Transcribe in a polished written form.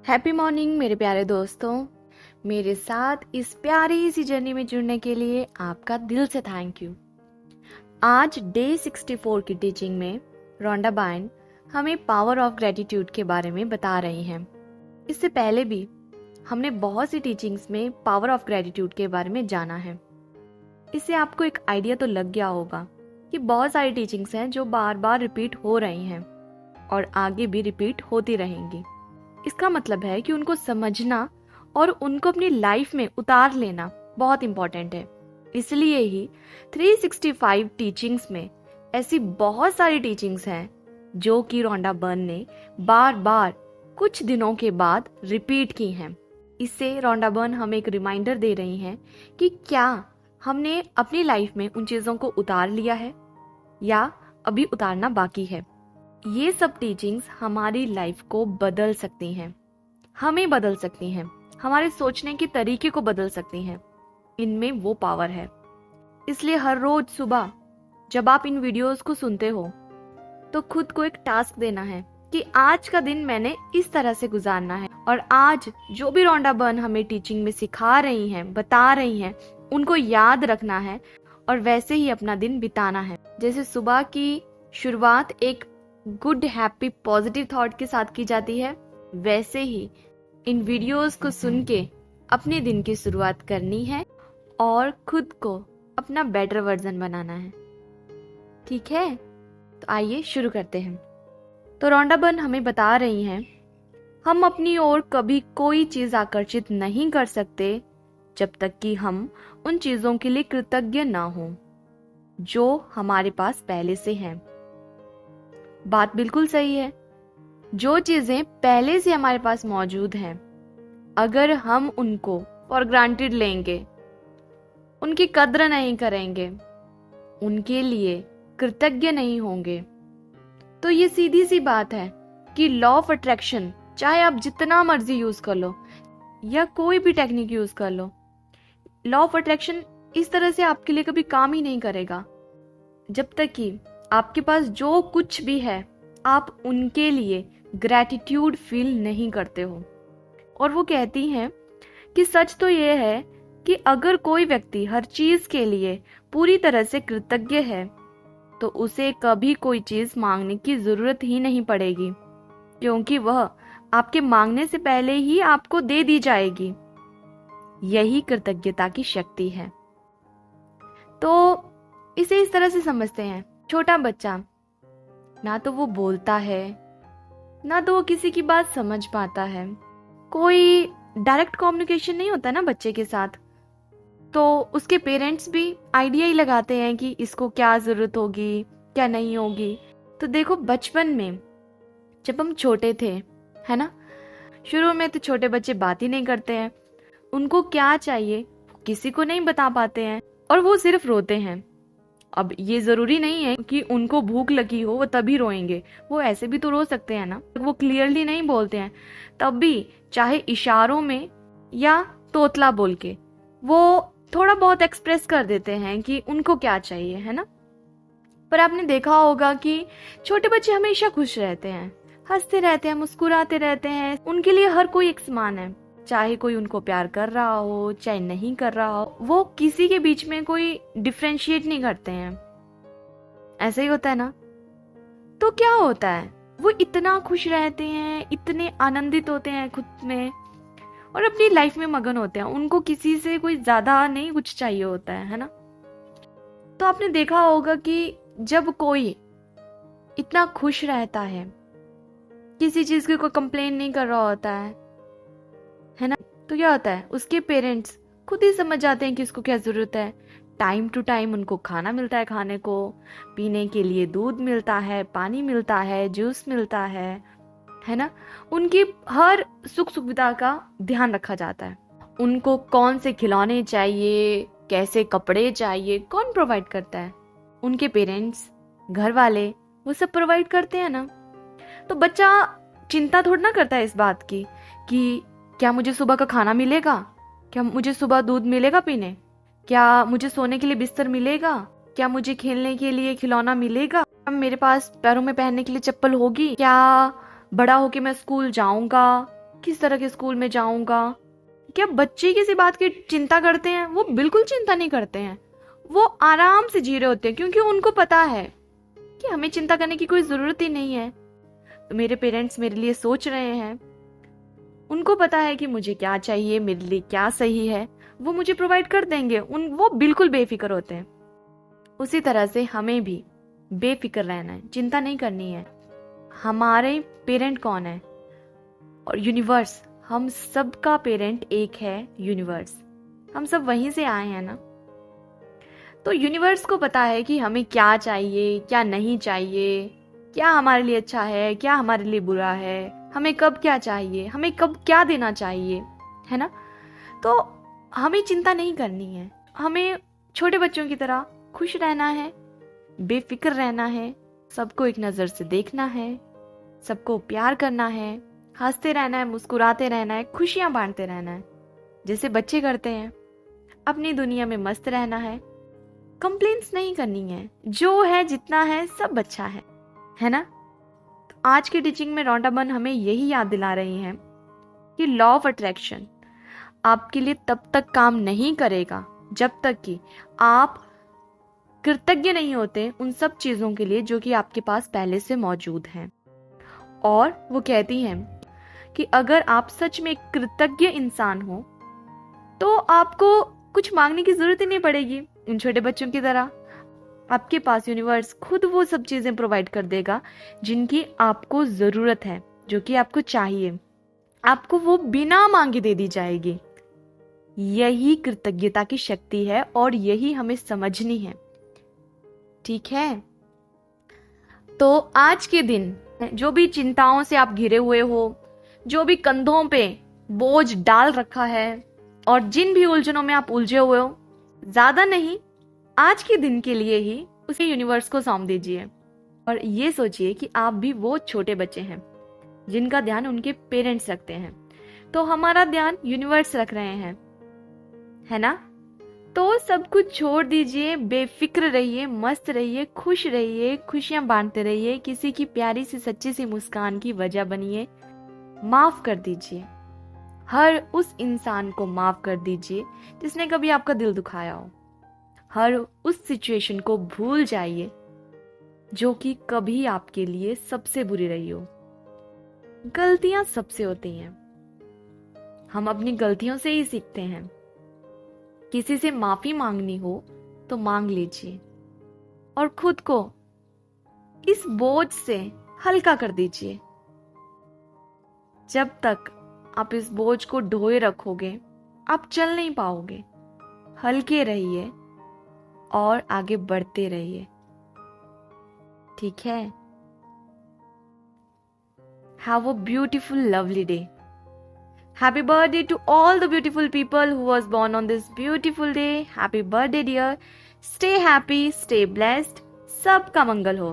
Happy morning मेरे प्यारे दोस्तों। मेरे साथ इस प्यारी सी जर्नी में जुड़ने के लिए आपका दिल से थैंक यू। आज डे 64 की टीचिंग में रोंडा बायन हमें पावर ऑफ ग्रेटिट्यूड के बारे में बता रही हैं। इससे पहले भी हमने बहुत सी टीचिंग्स में पावर ऑफ ग्रेटिट्यूड के बारे में जाना है। इससे आपको एक आइडिया तो लग गया होगा कि बहुत सारी टीचिंग्स हैं जो बार बार रिपीट हो रही हैं और आगे भी रिपीट होती रहेंगी। इसका मतलब है कि उनको समझना और उनको अपनी लाइफ में उतार लेना बहुत इंपॉर्टेंट है। इसलिए ही 365 टीचिंग्स में ऐसी बहुत सारी टीचिंग्स हैं जो कि रोंडा बर्न ने बार बार कुछ दिनों के बाद रिपीट की हैं। इससे रोंडा बर्न हमें एक रिमाइंडर दे रही हैं कि क्या हमने अपनी लाइफ में उन चीज़ों को उतार लिया है या अभी उतारना बाकी है। ये सब टीचिंग्स हमारी लाइफ को बदल सकती हैं, हमें बदल सकती हैं, हमारे सोचने के तरीके को बदल सकती हैं। इनमें वो पावर है। इसलिए हर रोज सुबह जब आप इन वीडियोस को सुनते हो तो खुद को एक टास्क देना है कि आज का दिन मैंने इस तरह से गुजारना है और आज जो भी रोंडा बर्न हमें टीचिंग में सिखा रही हैं, बता रही हैं, उनको याद रखना है और वैसे ही अपना दिन बिताना है। जैसे सुबह की शुरुआत एक गुड हैप्पी पॉजिटिव थॉट के साथ की जाती है, वैसे ही इन वीडियोस को सुन के अपने दिन की शुरुआत करनी है और खुद को अपना बेटर वर्जन बनाना है। ठीक है, तो आइए शुरू करते हैं। तो रोंडा बर्न हमें बता रही हैं, हम अपनी ओर कभी कोई चीज आकर्षित नहीं कर सकते जब तक कि हम उन चीजों के लिए कृतज्ञ ना हों जो हमारे पास पहले से हैं। बात बिल्कुल सही है। जो चीजें पहले से हमारे पास मौजूद हैं, अगर हम उनको फॉर ग्रांटेड लेंगे, उनकी कद्र नहीं करेंगे, उनके लिए कृतज्ञ नहीं होंगे, तो ये सीधी सी बात है कि लॉ ऑफ अट्रैक्शन चाहे आप जितना मर्जी यूज कर लो या कोई भी टेक्निक यूज कर लो, लॉ ऑफ अट्रैक्शन इस तरह से आपके लिए कभी काम ही नहीं करेगा जब तक कि आपके पास जो कुछ भी है आप उनके लिए ग्रैटिट्यूड फील नहीं करते हो। और वो कहती हैं कि सच तो ये है कि अगर कोई व्यक्ति हर चीज के लिए पूरी तरह से कृतज्ञ है तो उसे कभी कोई चीज मांगने की जरूरत ही नहीं पड़ेगी, क्योंकि वह आपके मांगने से पहले ही आपको दे दी जाएगी। यही कृतज्ञता की शक्ति है। तो इसे इस तरह से समझते हैं, छोटा बच्चा ना तो वो बोलता है, ना तो वो किसी की बात समझ पाता है, कोई डायरेक्ट कम्युनिकेशन नहीं होता ना बच्चे के साथ, तो उसके पेरेंट्स भी आइडिया ही लगाते हैं कि इसको क्या जरूरत होगी क्या नहीं होगी। तो देखो, बचपन में जब हम छोटे थे, है ना, शुरू में तो छोटे बच्चे बात ही नहीं करते हैं, उनको क्या चाहिए किसी को नहीं बता पाते हैं और वो सिर्फ रोते हैं। अब ये जरूरी नहीं है कि उनको भूख लगी हो वो तभी रोएंगे, वो ऐसे भी तो रो सकते हैं ना। वो क्लियरली नहीं बोलते हैं तब भी, चाहे इशारों में या तोतला बोल के, वो थोड़ा बहुत एक्सप्रेस कर देते हैं कि उनको क्या चाहिए, है ना। पर आपने देखा होगा कि छोटे बच्चे हमेशा खुश रहते हैं, हंसते रहते हैं, मुस्कुराते रहते हैं। उनके लिए हर कोई एक समान है, चाहे कोई उनको प्यार कर रहा हो चाहे नहीं कर रहा हो, वो किसी के बीच में कोई डिफरेंशिएट नहीं करते हैं। ऐसा ही होता है ना। तो क्या होता है, वो इतना खुश रहते हैं, इतने आनंदित होते हैं खुद में और अपनी लाइफ में मगन होते हैं, उनको किसी से कोई ज्यादा नहीं कुछ चाहिए होता है ना। तो आपने देखा होगा कि जब कोई इतना खुश रहता है, किसी चीज की कोई कंप्लेन नहीं कर रहा होता है ना, तो क्या होता है, उसके पेरेंट्स खुद ही समझ जाते हैं कि उसको क्या जरूरत है। टाइम टू टाइम उनको खाना मिलता है, खाने को पीने के लिए दूध मिलता है, पानी मिलता है, जूस मिलता है ना। उनकी हर सुख सुविधा का ध्यान रखा जाता है। उनको कौन से खिलौने चाहिए, कैसे कपड़े चाहिए, कौन प्रोवाइड करता है? उनके पेरेंट्स, घर वाले, वो सब प्रोवाइड करते हैं ना। तो बच्चा चिंता थोड़ा ना करता है इस बात की कि क्या मुझे सुबह का खाना मिलेगा, क्या मुझे सुबह दूध मिलेगा पीने, क्या मुझे सोने के लिए बिस्तर मिलेगा, क्या मुझे खेलने के लिए खिलौना मिलेगा, मेरे पास पैरों में पहनने के लिए चप्पल होगी, क्या बड़ा होके मैं स्कूल जाऊंगा, किस तरह के स्कूल में जाऊंगा। क्या बच्चे किसी बात की चिंता करते हैं? वो बिल्कुल चिंता नहीं करते हैं। वो आराम से जी रहे होते हैं, क्योंकि उनको पता है कि हमें चिंता करने की कोई जरूरत ही नहीं है। तो मेरे पेरेंट्स मेरे लिए सोच रहे हैं, उनको पता है कि मुझे क्या चाहिए, मेरे लिए क्या सही है, वो मुझे प्रोवाइड कर देंगे। वो बिल्कुल बेफिक्र होते हैं। उसी तरह से हमें भी बेफिक्र रहना है, चिंता नहीं करनी है। हमारे पेरेंट कौन है? और यूनिवर्स। हम सबका पेरेंट एक है, यूनिवर्स। हम सब वहीं से आए हैं ना। तो यूनिवर्स को पता है कि हमें क्या चाहिए, क्या नहीं चाहिए, क्या हमारे लिए अच्छा है, क्या हमारे लिए बुरा है, हमें कब क्या चाहिए, हमें कब क्या देना चाहिए, है ना। तो हमें चिंता नहीं करनी है। हमें छोटे बच्चों की तरह खुश रहना है, बेफिक्र रहना है, सबको एक नज़र से देखना है, सबको प्यार करना है, हंसते रहना है, मुस्कुराते रहना है, खुशियां बांटते रहना है, जैसे बच्चे करते हैं। अपनी दुनिया में मस्त रहना है, कंप्लेंट्स नहीं करनी है। जो है, जितना है, सब अच्छा है ना। तो आज की टीचिंग में रोंडा बर्न हमें यही याद दिला रही हैं कि लॉ ऑफ अट्रैक्शन आपके लिए तब तक काम नहीं करेगा जब तक कि आप कृतज्ञ नहीं होते उन सब चीजों के लिए जो कि आपके पास पहले से मौजूद हैं। और वो कहती हैं कि अगर आप सच में एक कृतज्ञ इंसान हो तो आपको कुछ मांगने की जरूरत ही नहीं पड़ेगी। उन छोटे बच्चों की तरह आपके पास यूनिवर्स खुद वो सब चीजें प्रोवाइड कर देगा जिनकी आपको जरूरत है, जो कि आपको चाहिए। आपको वो बिना मांगे दे दी जाएगी। यही कृतज्ञता की शक्ति है और यही हमें समझनी है। ठीक है। तो आज के दिन जो भी चिंताओं से आप घिरे हुए हो, जो भी कंधों पे बोझ डाल रखा है और जिन भी उलझनों में आप उलझे हुए हो, ज्यादा नहीं, आज के दिन के लिए ही उसे यूनिवर्स को सौंप दीजिए और ये सोचिए कि आप भी वो छोटे बच्चे हैं जिनका ध्यान उनके पेरेंट्स रखते हैं। तो हमारा ध्यान यूनिवर्स रख रहे हैं, है ना। तो सब कुछ छोड़ दीजिए, बेफिक्र रहिए, मस्त रहिए, खुश रहिए, खुशियां बांटते रहिए, किसी की प्यारी सी सच्ची सी मुस्कान की वजह बनिए। माफ कर दीजिए, हर उस इंसान को माफ कर दीजिए जिसने कभी आपका दिल दुखाया हो। हर उस सिचुएशन को भूल जाइए जो कि कभी आपके लिए सबसे बुरी रही हो। गलतियां सबसे होती हैं, हम अपनी गलतियों से ही सीखते हैं। किसी से माफी मांगनी हो तो मांग लीजिए और खुद को इस बोझ से हल्का कर दीजिए। जब तक आप इस बोझ को ढोए रखोगे आप चल नहीं पाओगे। हल्के रहिए और आगे बढ़ते रहिए, ठीक है। Have a beautiful, lovely day. Happy birthday to all the beautiful people who was born on this beautiful day. Happy birthday dear. Stay happy, stay blessed. सबका मंगल हो।